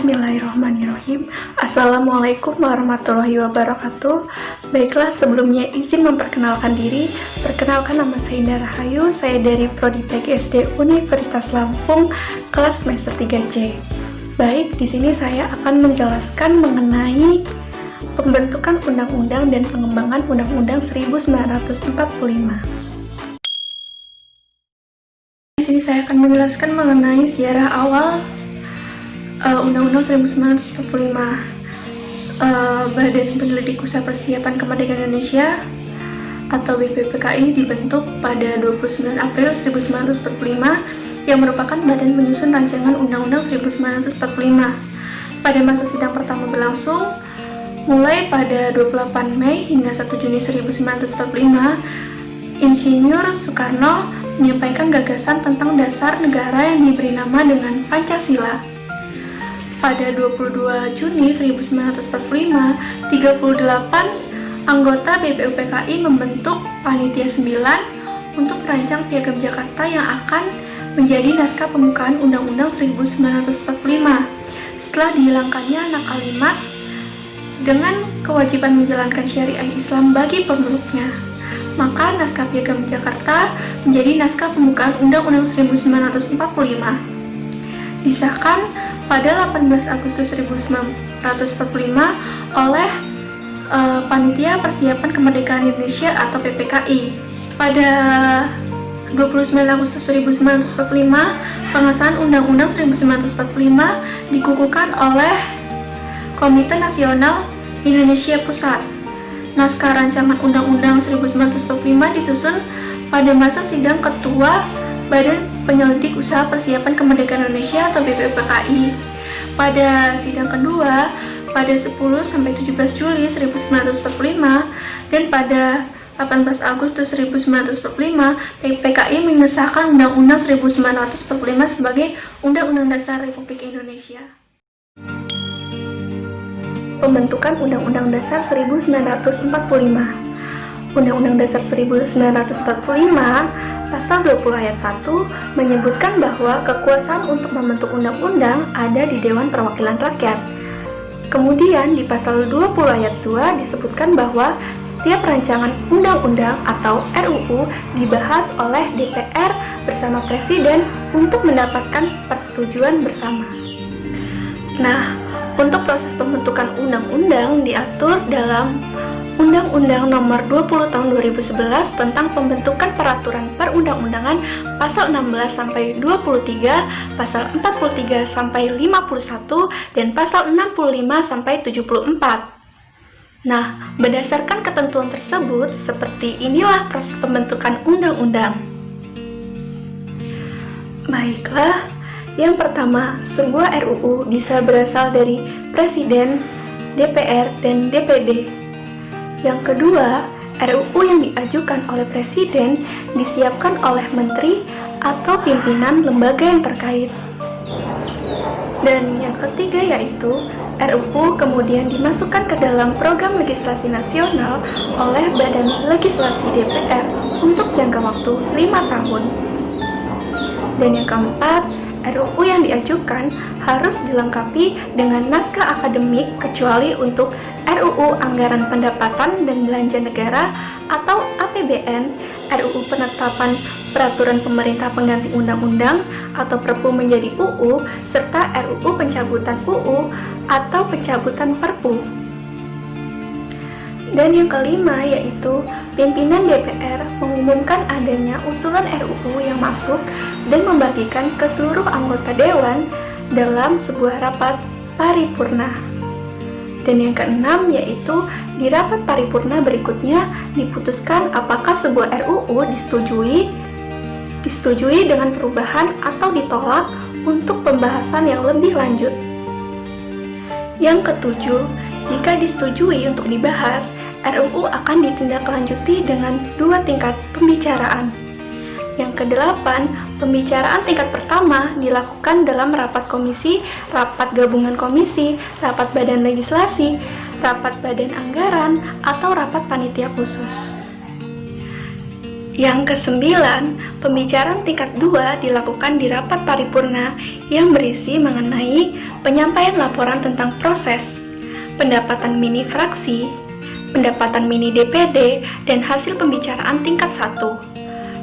Bismillahirrahmanirrahim. Assalamualaikum warahmatullahi wabarakatuh. Baiklah, sebelumnya izin memperkenalkan diri. Perkenalkan, nama saya Indah Rahayu. Saya dari Prodi PGSD Universitas Lampung, kelas semester 3C. Baik, di sini saya akan menjelaskan mengenai pembentukan undang-undang dan pengembangan Undang-Undang 1945. Di sini saya akan menjelaskan mengenai sejarah awal Undang-Undang 1945. Badan Penyelidik Usaha Persiapan Kemerdekaan Indonesia atau BPPKI dibentuk pada 29 April 1945 yang merupakan badan penyusun rancangan Undang-Undang 1945. Pada masa sidang pertama berlangsung mulai pada 28 Mei hingga 1 Juni 1945, Insinyur Soekarno menyampaikan gagasan tentang dasar negara yang diberi nama dengan Pancasila. Pada 22 Juni 1945, 38 anggota BPUPKI membentuk Panitia 9 untuk merancang Piagam Jakarta yang akan menjadi naskah pembukaan Undang-Undang 1945. Setelah dihilangkannya anak kalimat dengan kewajiban menjalankan syariah Islam bagi pemeluknya, maka naskah Piagam Jakarta menjadi naskah pembukaan Undang-Undang 1945. Disahkan pada 18 Agustus 1945 oleh Panitia Persiapan Kemerdekaan Indonesia atau PPKI. Pada 29 Agustus 1945, pengesahan Undang-Undang 1945 dikukuhkan oleh Komite Nasional Indonesia Pusat. Naskah rancangan Undang-Undang 1945 disusun pada masa sidang Ketua Badan Penyelidik Usaha Persiapan Kemerdekaan Indonesia atau BPUPKI. Pada sidang kedua pada 10-17 Juli 1945 dan pada 18 Agustus 1945, PPKI mengesahkan Undang-Undang 1945 sebagai Undang-Undang Dasar Republik Indonesia. Pembentukan Undang-Undang Dasar 1945. Undang-Undang Dasar 1945 Pasal 20 ayat 1 menyebutkan bahwa kekuasaan untuk membentuk undang-undang ada di Dewan Perwakilan Rakyat. Kemudian di pasal 20 ayat 2 disebutkan bahwa setiap rancangan undang-undang atau RUU dibahas oleh DPR bersama Presiden untuk mendapatkan persetujuan bersama. Nah, untuk proses pembentukan undang-undang diatur dalam Undang-Undang Nomor 20 Tahun 2011 tentang pembentukan peraturan perundang-undangan pasal 16 sampai 23, pasal 43 sampai 51 dan pasal 65 sampai 74. Nah, berdasarkan ketentuan tersebut, seperti inilah proses pembentukan undang-undang. Baiklah, yang pertama, sebuah RUU bisa berasal dari Presiden, DPR, dan DPD. Yang kedua, RUU yang diajukan oleh Presiden disiapkan oleh Menteri atau pimpinan lembaga yang terkait. Dan yang ketiga yaitu, RUU kemudian dimasukkan ke dalam program legislasi nasional oleh Badan Legislasi DPR untuk jangka waktu 5 tahun. Dan yang keempat, RUU yang diajukan harus dilengkapi dengan naskah akademik kecuali untuk RUU Anggaran Pendapatan dan Belanja Negara atau APBN, RUU Penetapan Peraturan Pemerintah Pengganti Undang-Undang atau Perpu menjadi UU, serta RUU Pencabutan UU atau Pencabutan Perpu. Dan yang kelima yaitu pimpinan DPR mengumumkan adanya usulan RUU yang masuk dan membagikan ke seluruh anggota Dewan dalam sebuah rapat paripurna. Dan yang keenam yaitu di rapat paripurna berikutnya diputuskan apakah sebuah RUU disetujui dengan perubahan atau ditolak untuk pembahasan yang lebih lanjut. Yang ketujuh, jika disetujui untuk dibahas, RUU akan ditindaklanjuti dengan 2 tingkat pembicaraan. Yang kedelapan, pembicaraan tingkat pertama dilakukan dalam rapat komisi, rapat gabungan komisi, rapat badan legislasi, rapat badan anggaran, atau rapat panitia khusus. Yang kesembilan, pembicaraan tingkat 2 dilakukan di rapat paripurna yang berisi mengenai penyampaian laporan tentang proses, pendapatan mini fraksi, pendapatan mini DPD, dan hasil pembicaraan tingkat 1,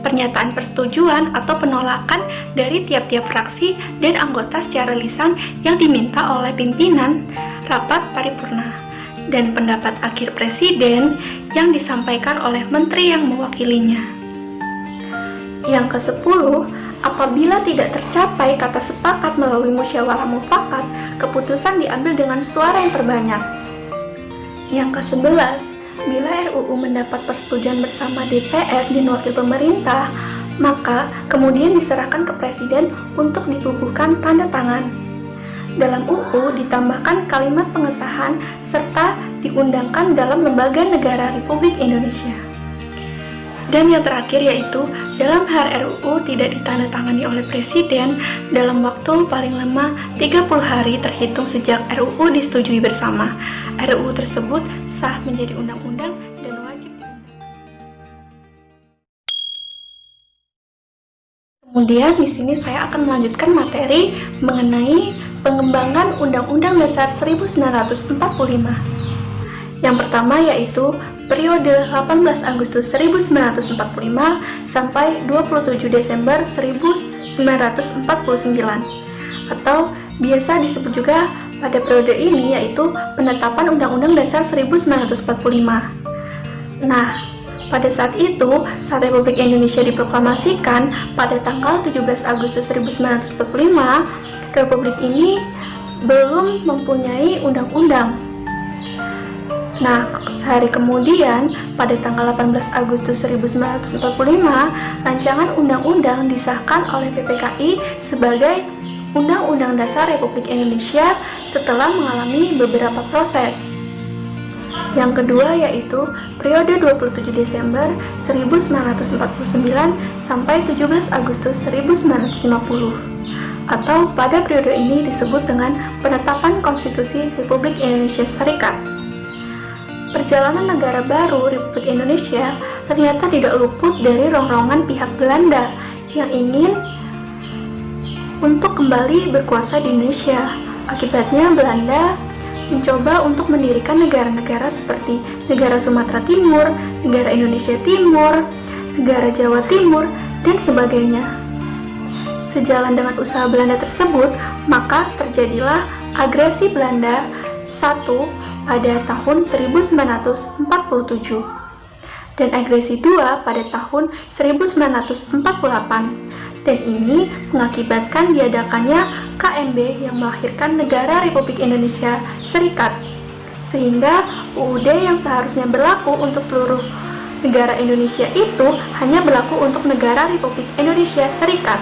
pernyataan persetujuan atau penolakan dari tiap-tiap fraksi dan anggota secara lisan yang diminta oleh pimpinan rapat paripurna, dan pendapat akhir presiden yang disampaikan oleh menteri yang mewakilinya. Yang ke-10, apabila tidak tercapai kata sepakat melalui musyawarah mufakat, keputusan diambil dengan suara yang terbanyak. Yang ke-11, bila RUU mendapat persetujuan bersama DPR dan wakil pemerintah, maka kemudian diserahkan ke Presiden untuk dibubuhkan tanda tangan. Dalam UU ditambahkan kalimat pengesahan serta diundangkan dalam lembaga negara Republik Indonesia. Dan yang terakhir yaitu, dalam hal RUU tidak ditandatangani oleh Presiden dalam waktu paling lama 30 hari terhitung sejak RUU disetujui bersama. RUU tersebut sah menjadi undang-undang dan wajib diundang. Kemudian di sini saya akan melanjutkan materi mengenai pengembangan Undang-Undang Dasar 1945. Yang pertama yaitu periode 18 Agustus 1945 sampai 27 Desember 1949, atau biasa disebut juga pada periode ini yaitu penetapan Undang-Undang Dasar 1945. Nah, pada saat itu, saat Republik Indonesia diproklamasikan pada tanggal 17 Agustus 1945, Republik ini belum mempunyai undang-undang. Nah, sehari kemudian, pada tanggal 18 Agustus 1945, rancangan undang-undang disahkan oleh PPKI sebagai Undang-Undang Dasar Republik Indonesia setelah mengalami beberapa proses. Yang kedua yaitu periode 27 Desember 1949 sampai 17 Agustus 1950, atau pada periode ini disebut dengan Penetapan Konstitusi Republik Indonesia Serikat. Perjalanan negara baru Republik Indonesia ternyata tidak luput dari rongrongan pihak Belanda yang ingin untuk kembali berkuasa di Indonesia. Akibatnya Belanda mencoba untuk mendirikan negara-negara seperti negara Sumatera Timur, negara Indonesia Timur, negara Jawa Timur, dan sebagainya. Sejalan dengan usaha Belanda tersebut, maka terjadilah agresi Belanda 1 pada tahun 1947 dan agresi 2 pada tahun 1948, dan ini mengakibatkan diadakannya KMB yang melahirkan Negara Republik Indonesia Serikat, sehingga UUD yang seharusnya berlaku untuk seluruh negara Indonesia itu hanya berlaku untuk Negara Republik Indonesia Serikat.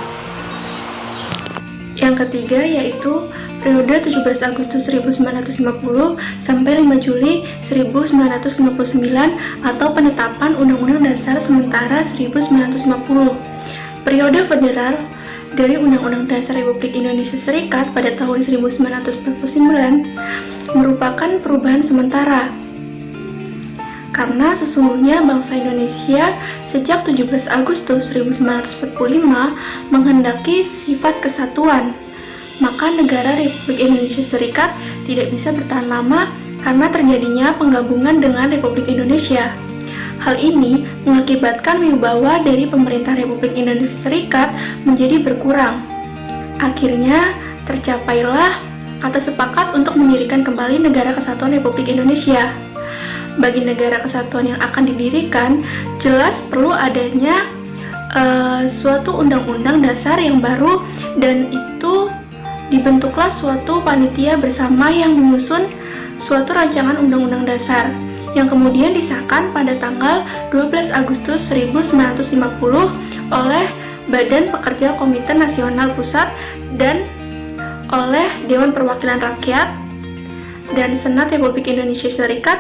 Yang ketiga yaitu periode 17 Agustus 1950 sampai 5 Juli 1959 atau penetapan Undang-Undang Dasar sementara 1950. Periode federal dari Undang-Undang Dasar Republik Indonesia Serikat pada tahun 1949 merupakan perubahan sementara, karena sesungguhnya bangsa Indonesia sejak 17 Agustus 1945 menghendaki sifat kesatuan, maka negara Republik Indonesia Serikat tidak bisa bertahan lama karena terjadinya penggabungan dengan Republik Indonesia. Hal ini mengakibatkan wibawa dari pemerintah Republik Indonesia Serikat menjadi berkurang. Akhirnya tercapailah kata sepakat untuk mendirikan kembali Negara Kesatuan Republik Indonesia. Bagi negara kesatuan yang akan didirikan, jelas perlu adanya suatu undang-undang dasar yang baru, dan itu dibentuklah suatu panitia bersama yang menyusun suatu rancangan undang-undang dasar yang kemudian disahkan pada tanggal 12 Agustus 1950 oleh Badan Pekerja Komite Nasional Pusat dan oleh Dewan Perwakilan Rakyat dan Senat Republik Indonesia Serikat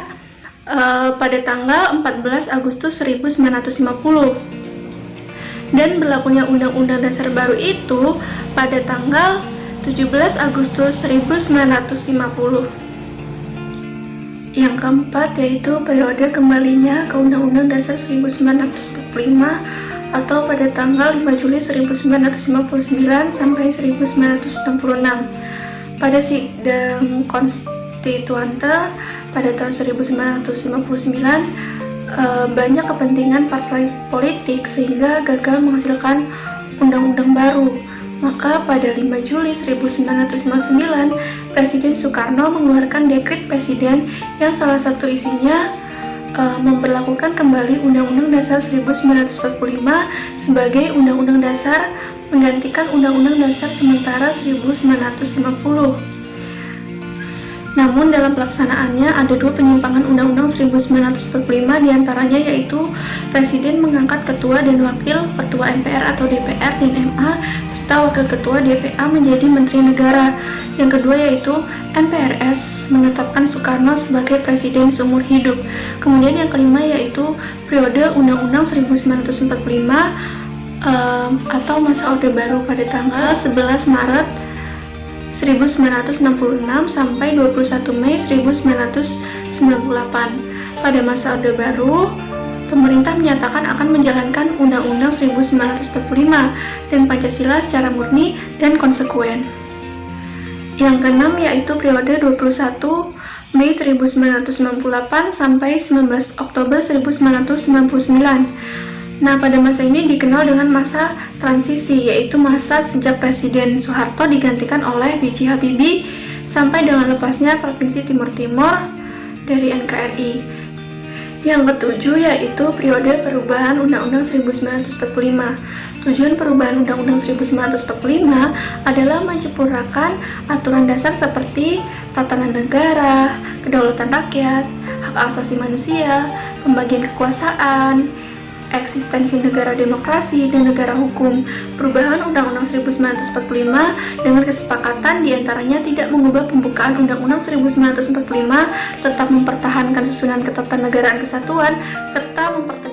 pada tanggal 14 Agustus 1950. Dan berlakunya Undang-Undang Dasar baru itu pada tanggal 17 Agustus 1950. Yang keempat yaitu periode kembalinya ke Undang-Undang Dasar 1945 atau pada tanggal 5 Juli 1959 sampai 1966. Pada sidang konstituante pada tahun 1959, banyak kepentingan partai politik sehingga gagal menghasilkan undang-undang baru. Maka pada 5 Juli 1959, Presiden Soekarno mengeluarkan dekret presiden yang salah satu isinya memberlakukan kembali Undang-Undang Dasar 1945 sebagai Undang-Undang Dasar menggantikan Undang-Undang Dasar sementara 1950. Namun dalam pelaksanaannya ada dua penyimpangan Undang-Undang 1945, diantaranya yaitu Presiden mengangkat Ketua dan Wakil Ketua MPR atau DPR dan MA serta Wakil Ketua DPA menjadi Menteri Negara. Yang kedua yaitu MPRS menetapkan Soekarno sebagai Presiden seumur hidup. Kemudian yang kelima yaitu periode Undang-Undang 1945 atau masa Orde Baru pada tanggal 11 Maret 1966 sampai 21 Mei 1998. Pada masa Orde Baru, pemerintah menyatakan akan menjalankan Undang-Undang 1945 dan Pancasila secara murni dan konsekuen. Yang keenam yaitu periode 21 Mei 1998 sampai 19 Oktober 1999. Nah, pada masa ini dikenal dengan masa transisi, yaitu masa sejak Presiden Soeharto digantikan oleh B.J. Habibie sampai dengan lepasnya Provinsi Timur Timur dari NKRI. Yang ketujuh yaitu periode perubahan Undang-Undang 1945. Tujuan perubahan Undang-Undang 1945 adalah menyempurnakan aturan dasar seperti tatanan negara, kedaulatan rakyat, hak asasi manusia, pembagian kekuasaan, eksistensi negara demokrasi dan negara hukum. Perubahan Undang-Undang 1945 dengan kesepakatan diantaranya tidak mengubah pembukaan Undang-Undang 1945, tetap mempertahankan susunan ketatanegaraan kesatuan, serta mempertegas